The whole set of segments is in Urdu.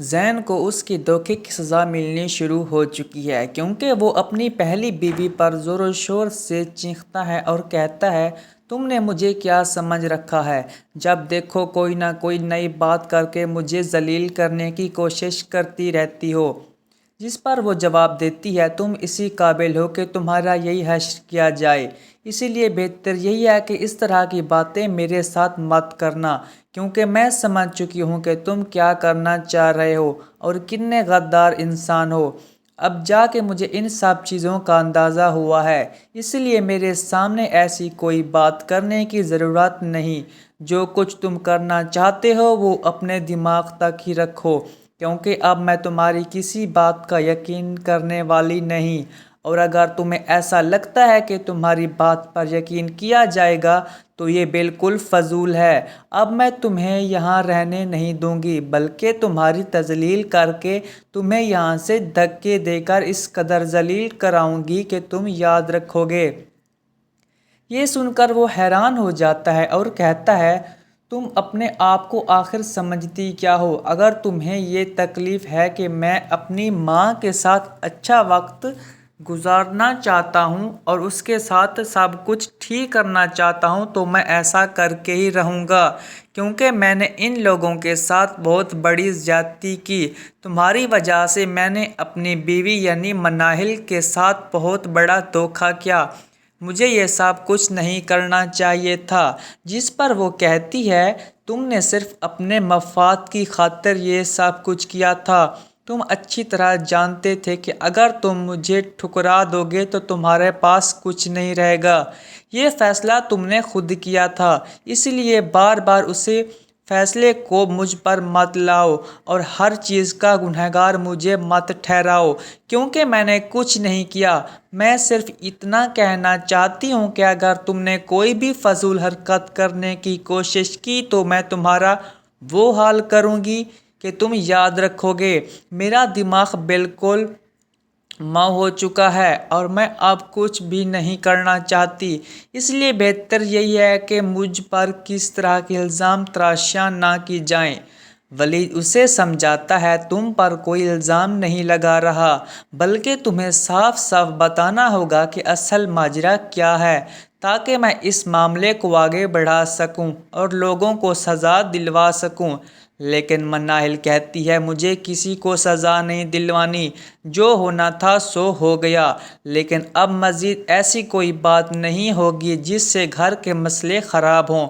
زین کو اس کے دھوکے کی سزا ملنی شروع ہو چکی ہے کیونکہ وہ اپنی پہلی بیوی پر زور و شور سے چیختا ہے اور کہتا ہے تم نے مجھے کیا سمجھ رکھا ہے؟ جب دیکھو کوئی نہ کوئی نئی بات کر کے مجھے ذلیل کرنے کی کوشش کرتی رہتی ہو۔ جس پر وہ جواب دیتی ہے تم اسی قابل ہو کہ تمہارا یہی حشر کیا جائے، اسی لیے بہتر یہی ہے کہ اس طرح کی باتیں میرے ساتھ مت کرنا، کیونکہ میں سمجھ چکی ہوں کہ تم کیا کرنا چاہ رہے ہو اور کتنے غدار انسان ہو۔ اب جا کے مجھے ان سب چیزوں کا اندازہ ہوا ہے، اس لیے میرے سامنے ایسی کوئی بات کرنے کی ضرورت نہیں۔ جو کچھ تم کرنا چاہتے ہو وہ اپنے دماغ تک ہی رکھو، کیونکہ اب میں تمہاری کسی بات کا یقین کرنے والی نہیں، اور اگر تمہیں ایسا لگتا ہے کہ تمہاری بات پر یقین کیا جائے گا تو یہ بالکل فضول ہے۔ اب میں تمہیں یہاں رہنے نہیں دوں گی، بلکہ تمہاری تذلیل کر کے تمہیں یہاں سے دھکے دے کر اس قدر ذلیل کراؤں گی کہ تم یاد رکھو گے۔ یہ سن کر وہ حیران ہو جاتا ہے اور کہتا ہے تم اپنے آپ کو آخر سمجھتی کیا ہو؟ اگر تمہیں یہ تکلیف ہے کہ میں اپنی ماں کے ساتھ اچھا وقت گزارنا چاہتا ہوں اور اس کے ساتھ سب کچھ ٹھیک کرنا چاہتا ہوں تو میں ایسا کر کے ہی رہوں گا، کیونکہ میں نے ان لوگوں کے ساتھ بہت بڑی زیادتی کی۔ تمہاری وجہ سے میں نے اپنی بیوی یعنی مناہل کے ساتھ بہت بڑا دھوکہ کیا۔ مجھے یہ سب کچھ نہیں کرنا چاہیے تھا۔ جس پر وہ کہتی ہے تم نے صرف اپنے مفاد کی خاطر یہ سب کچھ کیا تھا۔ تم اچھی طرح جانتے تھے کہ اگر تم مجھے ٹھکرا دو گے تو تمہارے پاس کچھ نہیں رہے گا۔ یہ فیصلہ تم نے خود کیا تھا، اس لیے بار بار اسی فیصلے کو مجھ پر مت لاؤ اور ہر چیز کا گنہگار مجھے مت ٹھہراؤ، کیونکہ میں نے کچھ نہیں کیا۔ میں صرف اتنا کہنا چاہتی ہوں کہ اگر تم نے کوئی بھی فضول حرکت کرنے کی کوشش کی تو میں تمہارا وہ حال کروں گی کہ تم یاد رکھو گے۔ میرا دماغ بالکل مئو ہو چکا ہے اور میں اب کچھ بھی نہیں کرنا چاہتی، اس لیے بہتر یہی ہے کہ مجھ پر کس طرح کے الزام تراشیاں نہ کی جائیں۔ ولید اسے سمجھاتا ہے تم پر کوئی الزام نہیں لگا رہا، بلکہ تمہیں صاف صاف بتانا ہوگا کہ اصل ماجرا کیا ہے، تاکہ میں اس معاملے کو آگے بڑھا سکوں اور لوگوں کو سزا دلوا سکوں۔ لیکن مناہل کہتی ہے مجھے کسی کو سزا نہیں دلوانی، جو ہونا تھا سو ہو گیا، لیکن اب مزید ایسی کوئی بات نہیں ہوگی جس سے گھر کے مسئلے خراب ہوں۔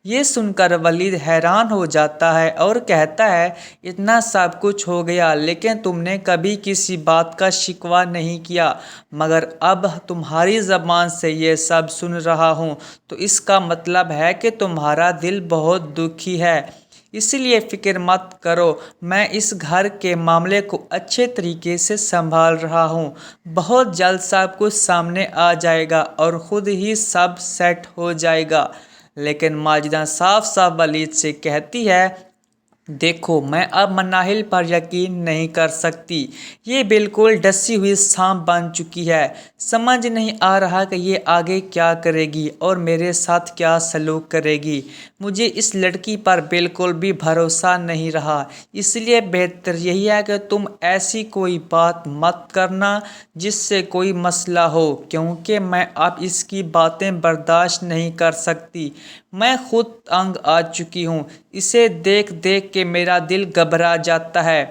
یہ سن کر ولید حیران ہو جاتا ہے اور کہتا ہے اتنا سب کچھ ہو گیا لیکن تم نے کبھی کسی بات کا شکوہ نہیں کیا، مگر اب تمہاری زبان سے یہ سب سن رہا ہوں تو اس کا مطلب ہے کہ تمہارا دل بہت دکھی ہے۔ اس لیے فکر مت کرو، میں اس گھر کے معاملے کو اچھے طریقے سے سنبھال رہا ہوں۔ بہت جلد سب کچھ سامنے آ جائے گا اور خود ہی سب سیٹ ہو جائے گا۔ لیکن ماجدہ صاف صاف ولید سے کہتی ہے دیکھو میں اب مناہل پر یقین نہیں کر سکتی، یہ بالکل ڈسی ہوئی سانپ بن چکی ہے۔ سمجھ نہیں آ رہا کہ یہ آگے کیا کرے گی اور میرے ساتھ کیا سلوک کرے گی۔ مجھے اس لڑکی پر بالکل بھی بھروسہ نہیں رہا، اس لیے بہتر یہی ہے کہ تم ایسی کوئی بات مت کرنا جس سے کوئی مسئلہ ہو، کیونکہ میں اب اس کی باتیں برداشت نہیں کر سکتی۔ میں خود تنگ آ چکی ہوں، اسے دیکھ دیکھ کے میرا دل گھبرا جاتا ہے۔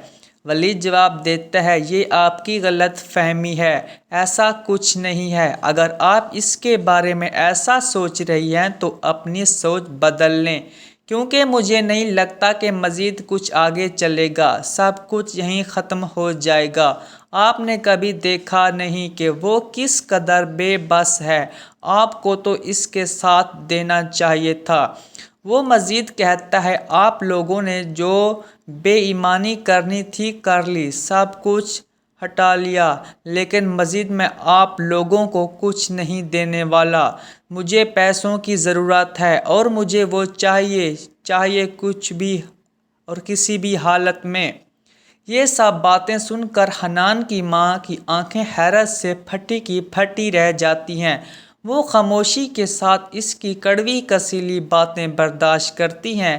ولید جواب دیتا ہے یہ آپ کی غلط فہمی ہے، ایسا کچھ نہیں ہے۔ اگر آپ اس کے بارے میں ایسا سوچ رہی ہیں تو اپنی سوچ بدل لیں، کیونکہ مجھے نہیں لگتا کہ مزید کچھ آگے چلے گا، سب کچھ یہیں ختم ہو جائے گا۔ آپ نے کبھی دیکھا نہیں کہ وہ کس قدر بے بس ہے، آپ کو تو اس کے ساتھ دینا چاہیے تھا۔ وہ مزید کہتا ہے آپ لوگوں نے جو بے ایمانی کرنی تھی کر لی، سب کچھ ہٹا لیا، لیکن مزید میں آپ لوگوں کو کچھ نہیں دینے والا۔ مجھے پیسوں کی ضرورت ہے اور مجھے وہ چاہیے کچھ بھی اور کسی بھی حالت میں۔ یہ سب باتیں سن کر حنان کی ماں کی آنکھیں حیرت سے پھٹی کی پھٹی رہ جاتی ہیں۔ وہ خاموشی کے ساتھ اس کی کڑوی کسیلی باتیں برداشت کرتی ہیں۔